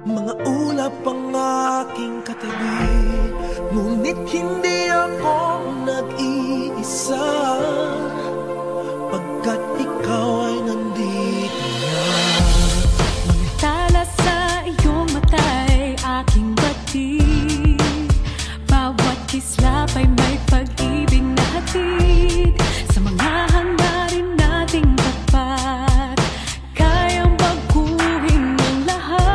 Mga ulap ang aking katabi, ngunit hindi ako nag-iisa, pagkat ikaw ay nandito na. Mga tala sa iyong mata'y aking batid, bawat kislap ay may pag-ibig na hatid. Sa mga hangarin nating tapat, kayang baguhin ang lahat.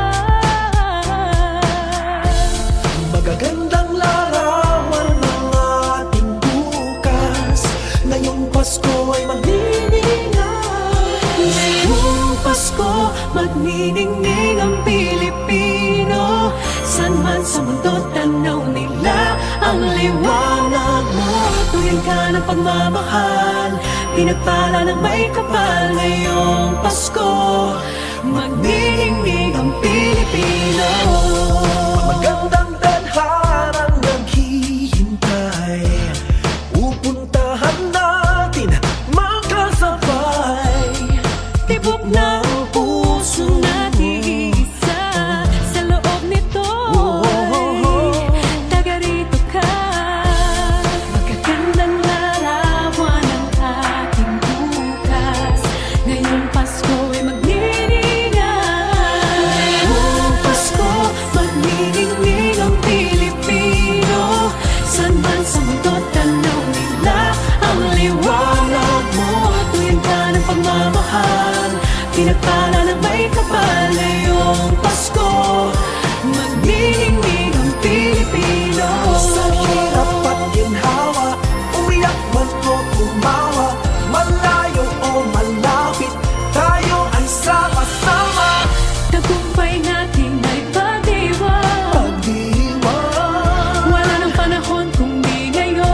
Magagandang larawan ng ating bukas, ngayong Pasko ay magniningay. Ngayong Pasko, magniningning ang Pilipino. San man sa mundo, tanaw nila ang liwanag mo. Tuwing ka ng pagmamahal, pinagpala ng may kapal. Ngayong Pasko, magniningning ang Pilipino. Magandang tadharang naghihintay, pupuntahan natin magkasabay. Tibok ng puso natin isa, sa loob nito'y taga rito ka. Magagandang larawan ang ating bukas, ngayong Pasko ay magniningay. Ngayong Pasko, magniningning ang Pilipino. San man sa mundo, tanaw nila ang liwanag mo. Tuwing ka ng pagmamahal, pinagpala ng may kapal. Ngayong Pasko, magniningning ang Pilipino. Sa hirap at ginhawa, umiyak man o tumawa, malayo o malapit, tayo ay sama-sama. Tagumpay natin ay pag-iwan, Pag-iwan, wala nang panahon kung di ngayon.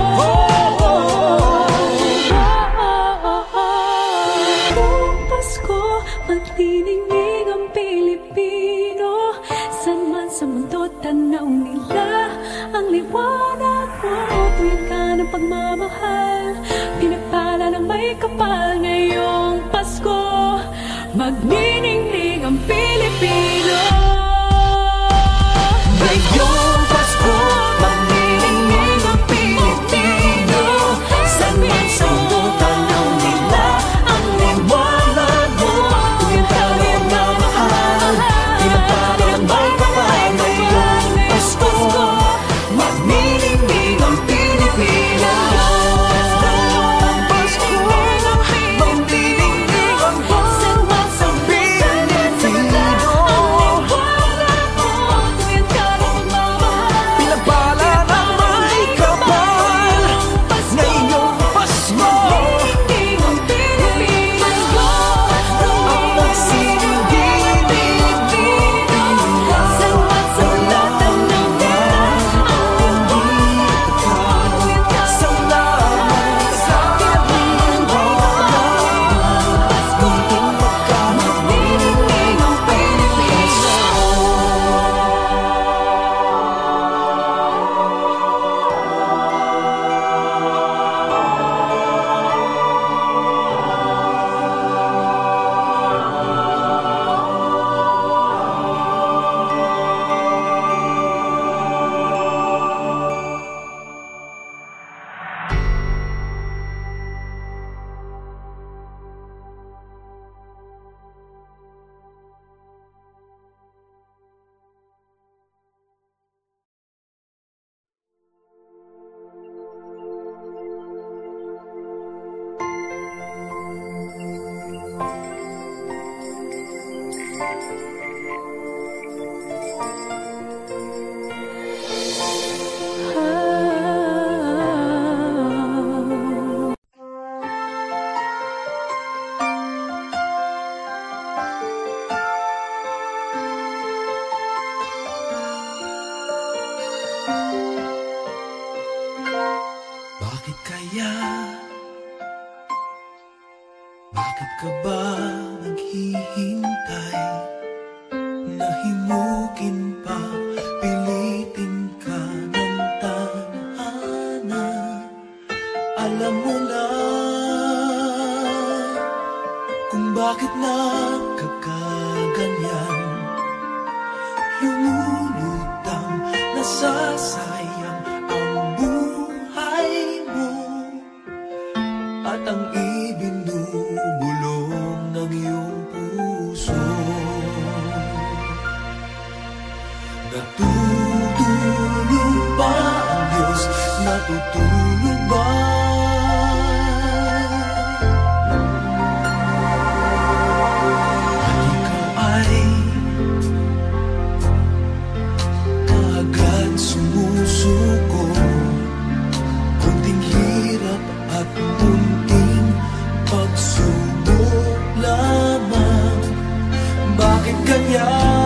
Ngayong Pasko, magniningning ang Pilipino. San man sa mundo, tanaw nila ang liwanag mo. Tuwing ka ng pagmamahal, pinagpala ng may kapal. Ngayong Pasko, magniningning ang Pilipino. ngayong Pasko, magniningning ang Pilipino. San man sa mundo, tanaw nila ang liwanag mo. Tuwing ka ng pagmamahal, pinagpala ng may kapal. Ngayong Pasko, magniningning ang Pilipino. Ngayong Pasko, magniningning ang San man sa mundo, Pilipino. tuwing ka ng pagmamahal, Pinagpala ng may kapal. Ngayong Pasko, magniningning ang Pilipino. ang nagsilbing Pilipino. San man sa mundo, tanaw nila ang liwanag mo. Tuwing ka Salamat sa ating walang munting magkamali. magniningning ang Pilipino. Bakit kaya? Bakit ka ba naghihintay? Nahimukin pa, pilitin ka ng tadhana. Alam mo na kung bakit nagkakaganyan. Natutulog ba ang Diyos? Natutulog ba? At ikaw ay kaagad sumusuko, kunting hirap at munting pagsubok lamang. Bakit ganyan?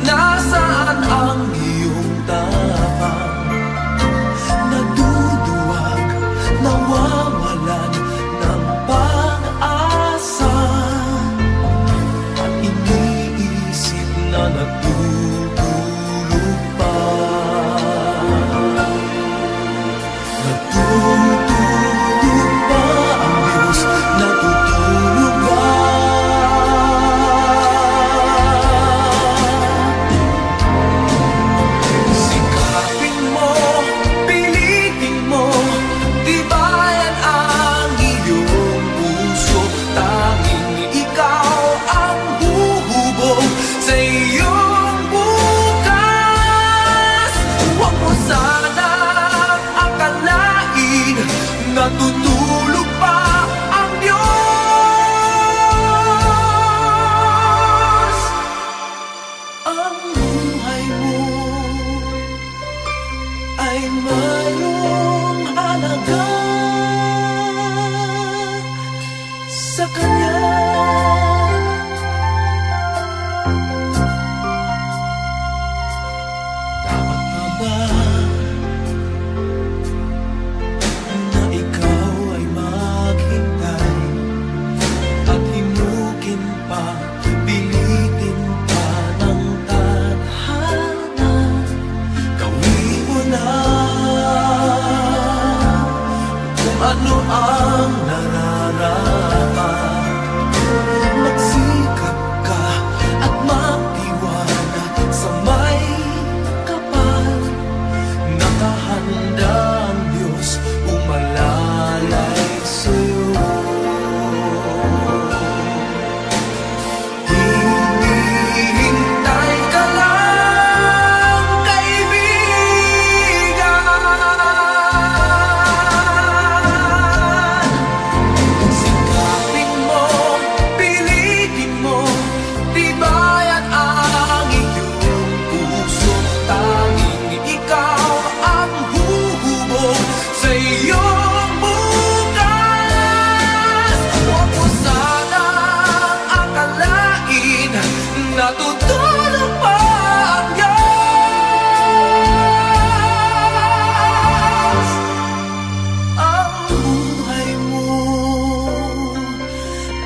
Nasaan ang iyong tapang? Naduduwag, nawawalan ng pag-asa, at iniisip na natutulog pa. Natutulog ba ang Diyos? Natutulog ba? Sikapin mo, pilitin mo, tibayan ang iyong puso. Tanging ikaw ang huhubog sa iyong bukas. Huwag mo sanang akalain natutulog pa ang Diyos. Ang buhay mo ay mayroong halaga sa Kanya. Dapat nga ba na ikaw ay maghintay at himukin pa, pilitin pa ng tadhana? Gawin mo na kung ano ang nararapat. Magsikap ka at magtiwala sa may kapal. Nakahanda ang Diyos umalalay sa'yo. Hinihintay ka lang, kaibigan. Sikapin mo, pilitin mo, tibayan ang iyong puso. Tanging ikaw ang huhubog sa iyong bukas. Huwag mo sanang akalain natutulog pa ang Diyos. Ang buhay mo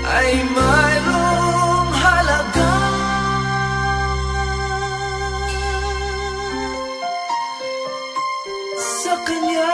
ay mayroong halaga sa Kanya.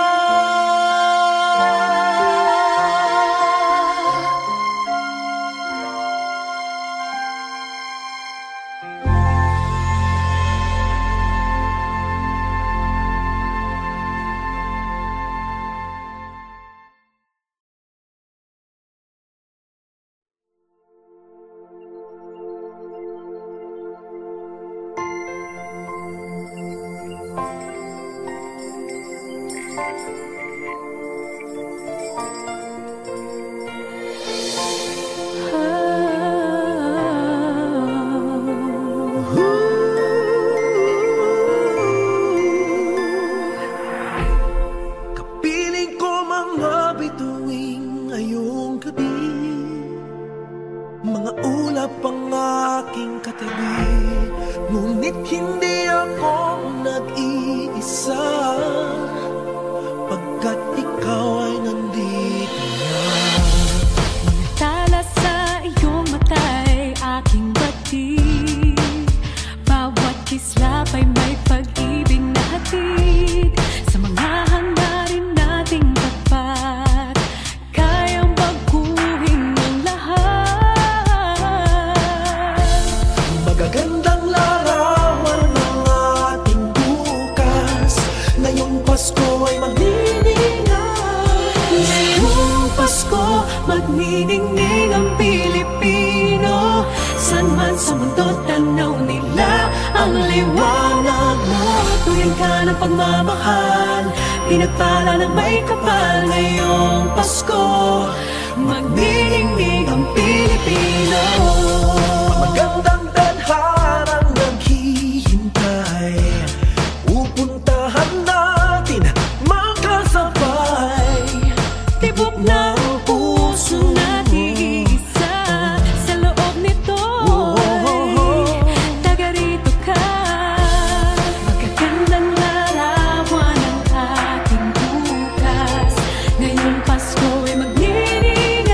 Kapiling ko mga bituing ngayong gabi, mga ulap ang aking katabi. Ngunit hindi ako nag-iisa, pagkat ikaw ay nandito na. Tala sa iyong mata'y aking batid, bawat kislap ay may pag-ibig na hatid. Sa mga hangarin nating tapat, kayang baguhin ang lahat. Magagandang larawan ng ating bukas, ngayong Pasko ay magniningay. Ngayong Pasko, magniningning ang Pilipino. San man sa mundo tanaw nila ang liwanag mo. Tuwing ka ng pagmamahal, pinagpala ng may kapal. Ngayong Pasko, magdinigdig ang Pilipino. Magandang tadharang naghihintay, pupuntahan natin magkasabay. Tibok ng puso na iisa, sa loob nito taga rito ka. Magagandang larawan ng ating bukas. Ngayong Pasko ay magniningay.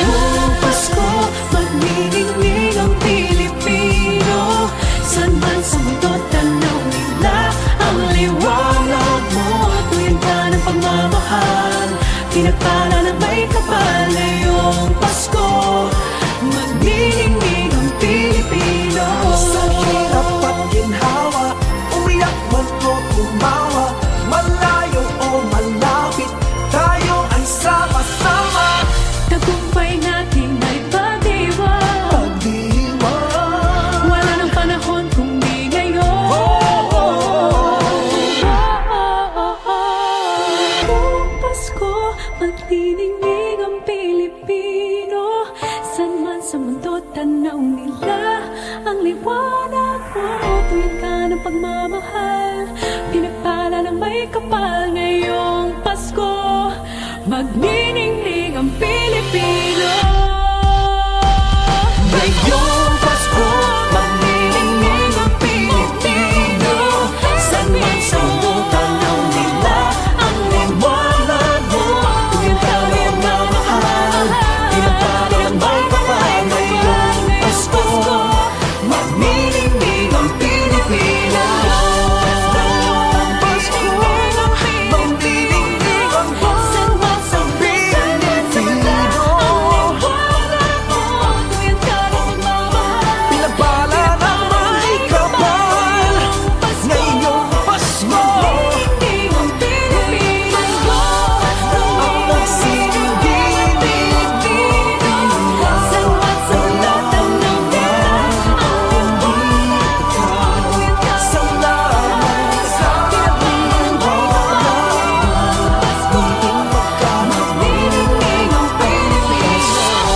Ngayong Pasko, magniningning ang Pilipino. San man sa mundo tanaw nila ang liwanag mo. Tuwing ka ng pagmamahal, pinagpala ng may kapal. Ngayong Pasko, magniningning ang Pilipino. Sa hirap at ginhawa, umiyak man o tumawa, malayo o malapit, tayo ay sama-sama. Tagumpay natin ay pag-iwan. Pag-iwan, Wala nang panahon kung di ngayon. Ngayong Pasko, magniningning ang Pilipino. San man sa mundo tanaw nila ang liwanag mo. Tuwing ka ng pagmamahal, pinagpala ng may kapal. Ngayong Pasko, magniningning ang Pilipino. ngayong Pasko, magniningning ang Pilipino. San man sa mundo tanaw nila ang liwanag mo. Tuwing ka ng pagmamahal, pinagpala ng may kapal. Ngayong Pasko, magniningning ang Pilipino. Pasko, magniningning ang San man sa mundo Pilipino. tuwing ka ng pagmamahal, Pinagpala ng may kapal. Ngayong Pasko, magniningning ang Pilipino. ang nagsisilbing Pilipino. San man sa mundo tanaw nila ang liwanag mo. Tuwing ka Salamat sa magniningning ang Pilipino.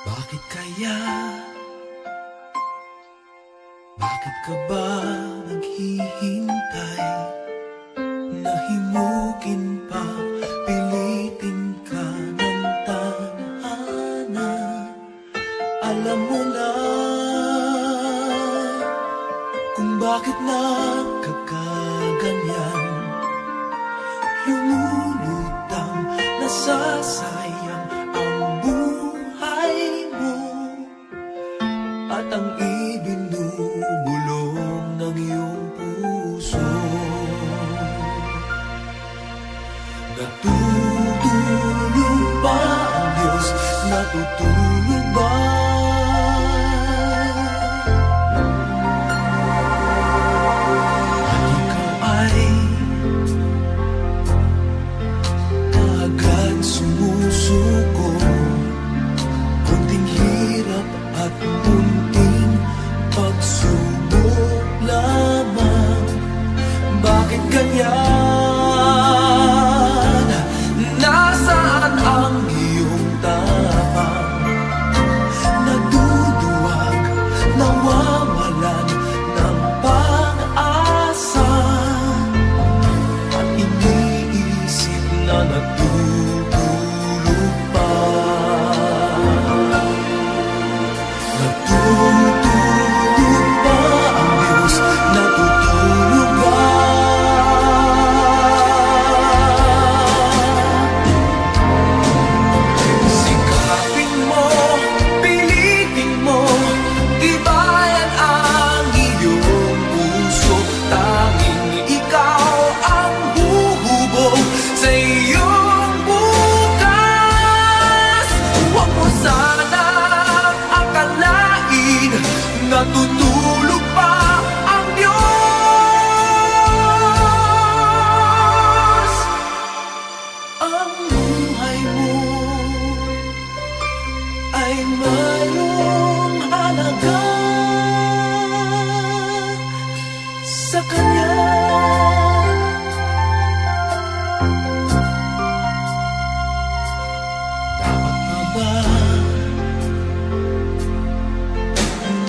Bakit kaya? Bakit ka ba naghihintay? Nahimukin pa, pilitin ka ng tadhana. Alam mo na kung bakit nagkakaganyan. Lumulutang, nasasayang ang buhay mo at ang ibinubulong ng iyong puso. Natutulog ba ang Diyos? Natutulog ba? At ikaw ay agad sumusuko. Kunting hirap at kunting pagsubok lamang. Bakit ganyan? Nasaan ang iyong tayo? ay mayroong halaga sa Kanya. Dapat ba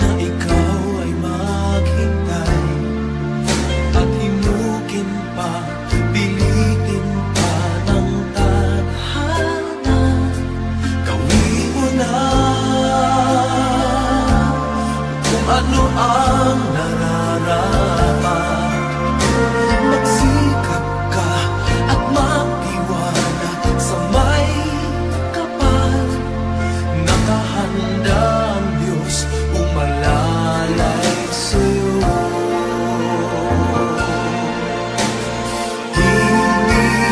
na ikaw ay maghintay at himukin pa, pilitin pa ng tadhana? Gawin mo na kung ano ang nararapat. Magsikap ka at magtiwala sa may kapal. Nakahanda ang Diyos umalalay sa'yo.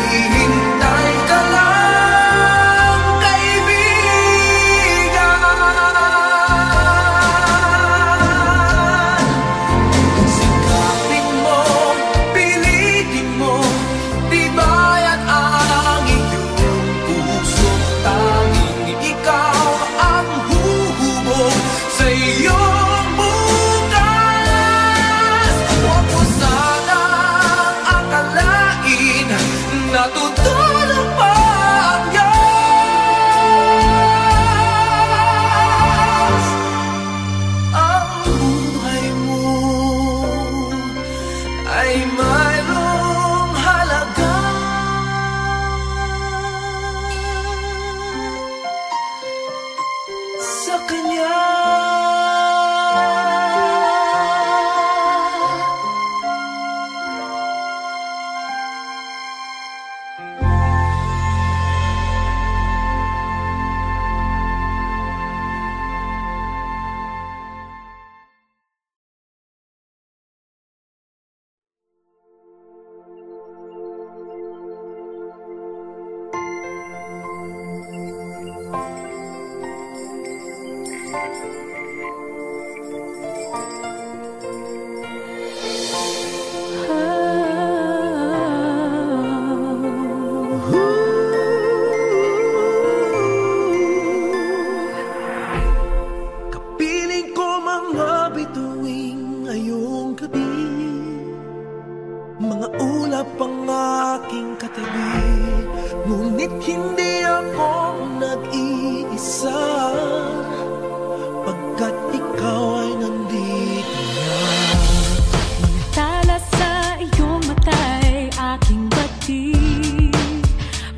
Hinihintay ka lang, kaibigan. Sikapin mo, pilitin mo, tibayan ang iyong puso. Tanging ikaw ang huhubog sa iyong bukas. Huwag mo sanang akalain na tutulog pa ang Diyos. Ang buhay mo ay mayroong halaga sa Kanya. Kapiling ko mga bituing ngayong gabi, mga ulap ang aking katabi. Ngunit hindi ako nag-iisa, pagkat ikaw ay nandito na. Tala sa iyong mata'y aking batid.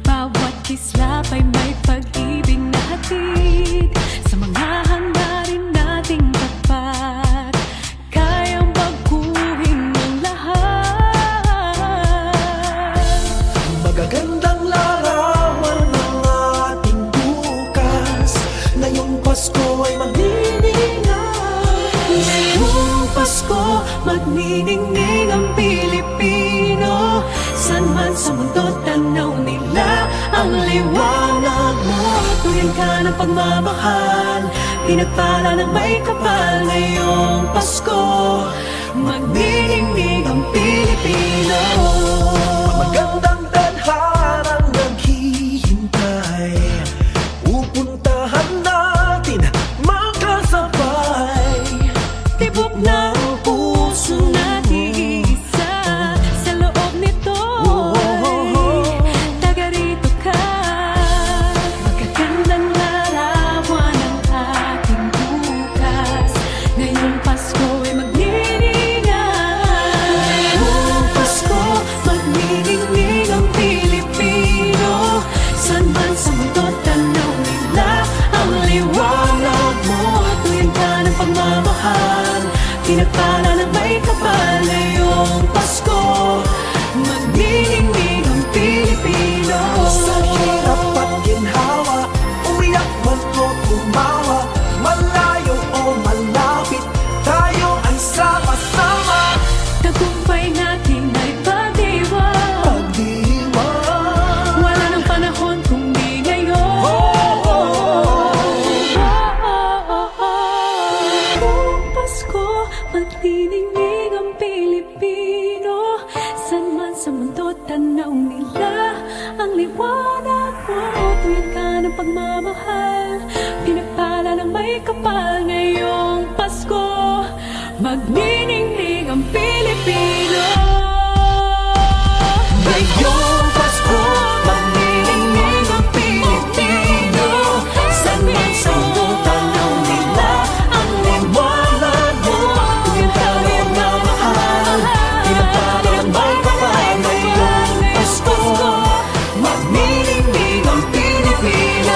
Bawat kislap ay may pag-ibig na hatid. Sa mga hangarin nating tapat, kayang baguhin ang lahat. Magagandang larawan ng ating bukas. Ngayong Pasko ay magniningay. Ngayong Pasko, magniningning ang Pilipino. San man sa mundo, tanaw nila ang liwanag mo. Tuyan ka ng pagmamahal, pinagpala ng may kapal. Ngayong Pasko, magniningning ang Pilipino. Magandang tadharang naghihintay, pupuntahan natin magkasabay. Tibok ng puso natin isa, sa loob nito'y taga rito ka. Magagandang larawan ang ating bukas. Ngayong Pasko ay magniningay. Ngayong Pasko, magniningning ang Pilipino. San man sa mundo, tanaw nila ang liwanag mo. Tuyan ka ng pagmamahal, pinagpala ng may kapal. Ngayong Pasko, magniningning ang Pilipino. Sa hirap at ginhawa, umiyak man o tumawa, malayo o malapit, tayo ay sama-sama. Tagumpay natin ay pag-iwan. Pag-iwan, Wala nang panahon kung di ngayon. Ngayong Pasko, magniningning ang Pilipino. San man sa mundo, tanaw nila ang liwanag mo. Tuyan ka ng pagmamahal, pinagpala ng may kapal ngayong Pasko. Magniningning ang Pilipino. Ngayong Pasko, magniningning ang Pilipino. Saan man sa mundo, tanaw nila ang liwanag mo. Tuwing tayo na mahal, pinagpala ng may kapal ngayong Pasko. Magniningning ang Pilipino.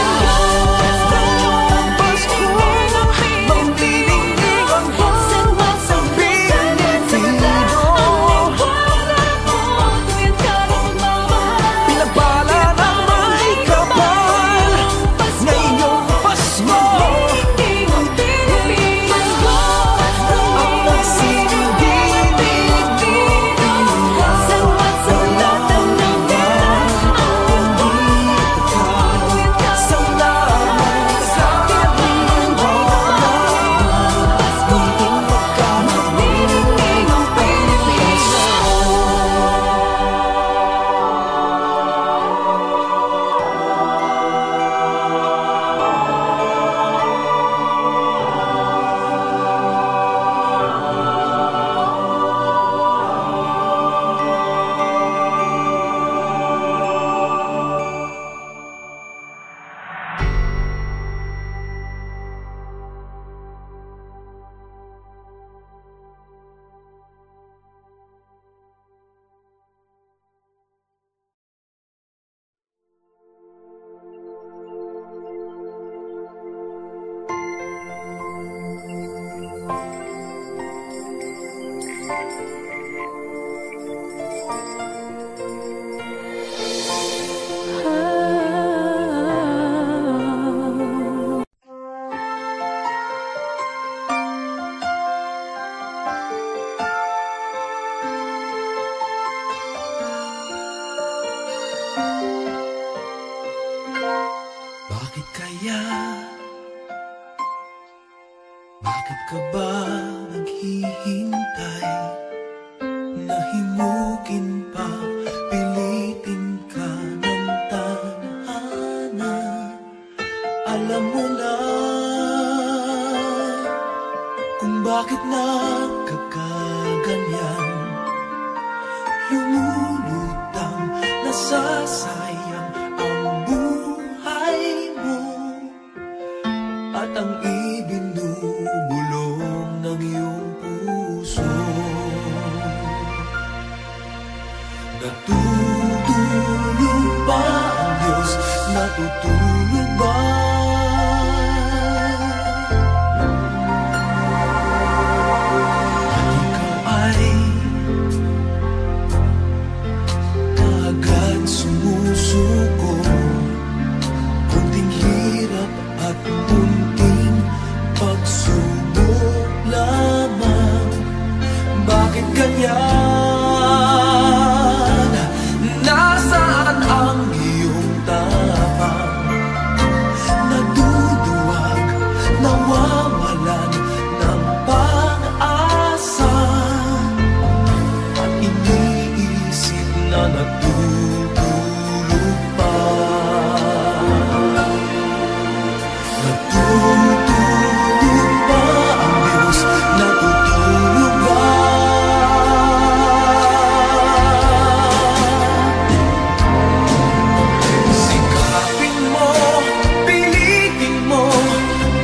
Bakit kaya? Bakit ka ba naghihintay? Nahimukin pa, pilitin ka ng tadhana. Alam mo na kung bakit nagkakaganyan. Lumulutang, nasasayang ang buhay mo at ang ibinubulong ng iyong puso. Natutulog ba ang Diyos? Natutulog ba? At ikaw ay agad sumusuko. Kunting hirap at kunting pagsubok lamang. Bakit ganyan? Nasaan ang iyong tapang? Naduduwag, nawawalan ng pag-asa. At iniisip na natutulog pa. Natutulog ba ang Diyos? Natutulog ba? Sikapin mo, pilitin mo,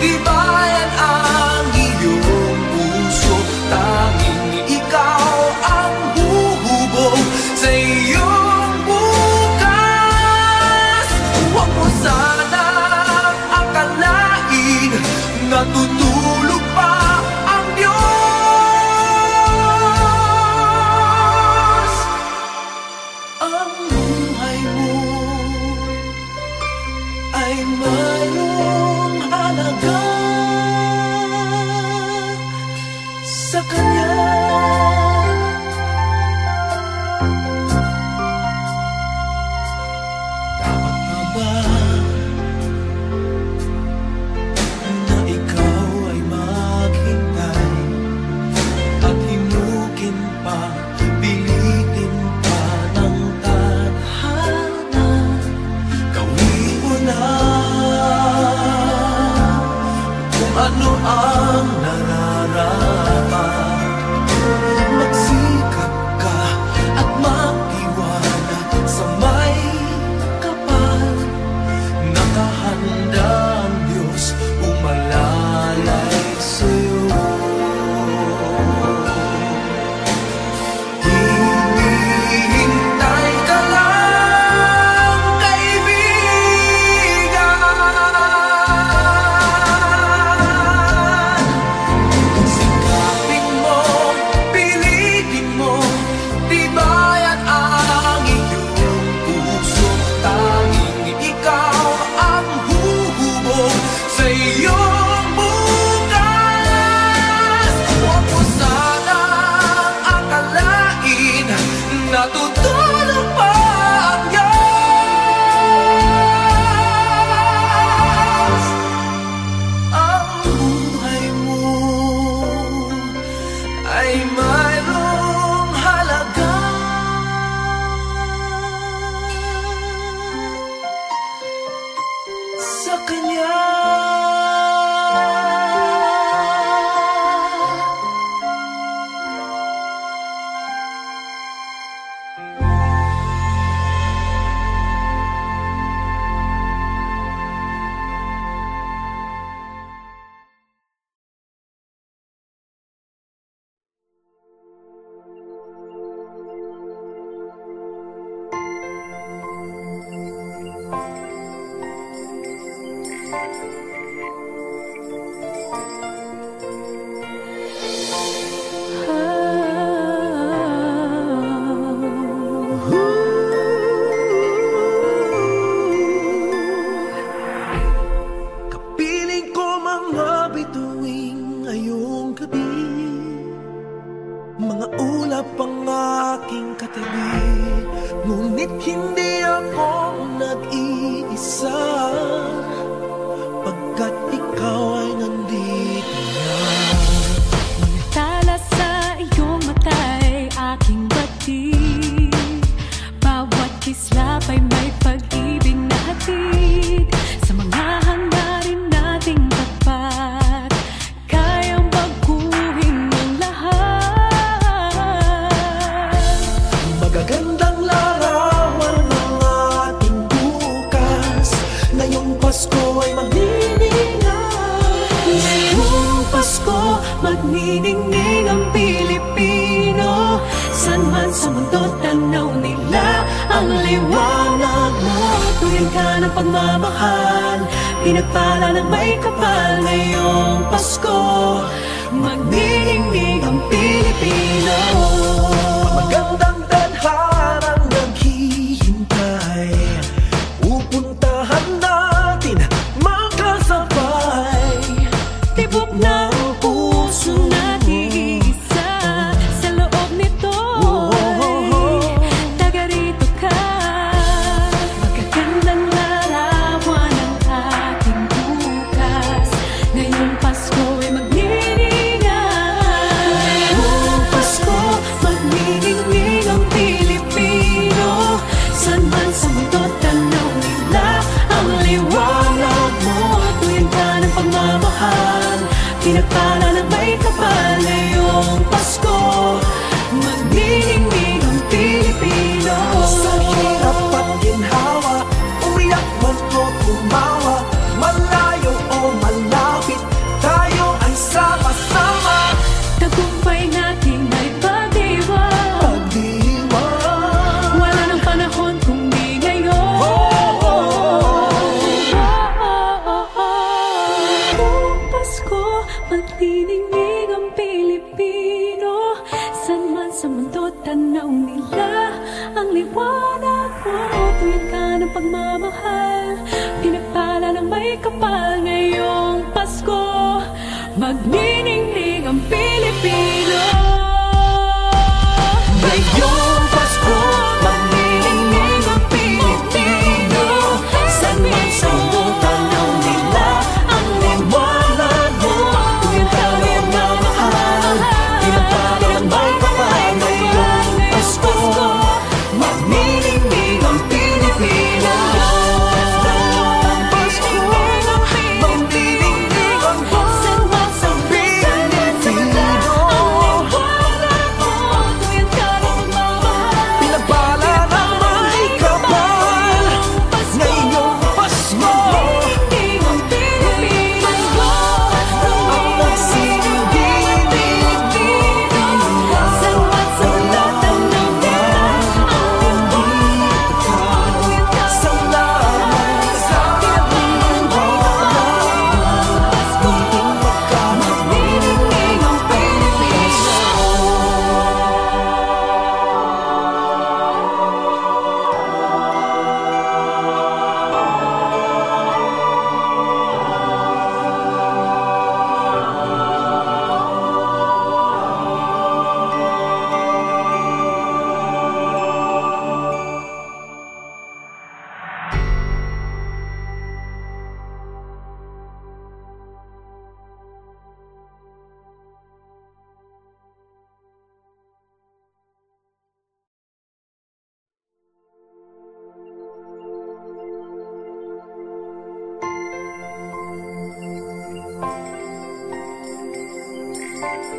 tibayan ang iyong puso. Tanging ikaw ang huhubog sa iyong bukas. Huwag mo sanang akalain natutulog pa ang Diyos. Ang buhay mo ay mayroong halaga sa Kanya. Dapat pa ba na ikaw ay maghintay at himukin pa, pilitin pa ng tadhana? Gawin mo na sa Kanya. Kapiling ko mga bituing ngayong gabi, mga ulap ang aking katabi, ngunit hindi ako nag-iisa, pagkat ikaw ay nandito na. Tala sa iyong mata'y aking bati, bawat kislap ay may pag-ibig na hatid. Sa mga hangarin nating tapat, kayang baguhin ang lahat. Magagandang larawan ng ating bukas, ngayong Pasko ay magniningay. Ngayong Pasko, magniningning ang Pilipino. San man sa mundo, tanaw nila ang liwanag mo. Tuwing ka ng pagmamahal, pinagpala ng may kapal. Ngayong Pasko, magniningning ang Pilipino. Magandang tadharang naghihintay, pupuntahan natin magkasabay. Tibok ng puso nag-iisa, sa loob nito'y taga rito ka. Magagandang larawan ang ating bukas, ngayong Pasko ay magniningay. Ngayong Pasko, magniningning ang Pilipino. San man sa mundo, tanaw nila ang liwanag mo. Tuwing ka ng pagmamahal, pinagpala ng may kapal. Ngayong Pasko, magniningning ang Pilipino. Sa hirap at ginhawa, umiyak man o tumawa, malayo o malapit, tayo ay sama-sama. Tagumpay natin ay pag-iwan, Pagdiwang, wala nang panahon kung di ngayon. Ngayong Pasko, magniningning ang Pilipino. San man sa mundo, tanaw nila ang liwanag Thank